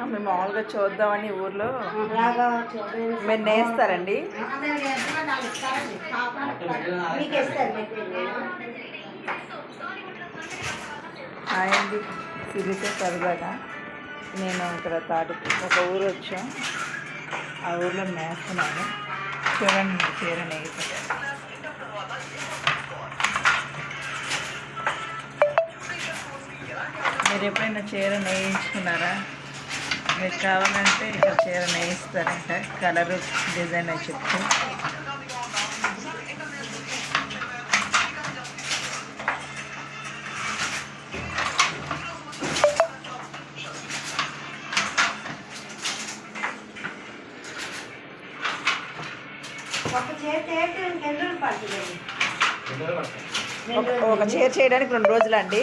మేము మామూలుగా చూద్దామని ఊర్లో మీరు నేస్తారండి. అయింది సిరితో సరదాగా నేను ఇక్కడ ఒక ఊరు వచ్చాం. ఆ ఊర్లో నేస్తున్నాను. చూడండి చీర నేత. మీరు ఎప్పుడైనా చీర నేయించుకున్నారా? మీకు కావాలంటే ఇక్కడ చీర నేయిస్తారంట. కలరు డిజైన్ అని చెప్తే ఒక చీర చేయడానికి 2 రోజులండి.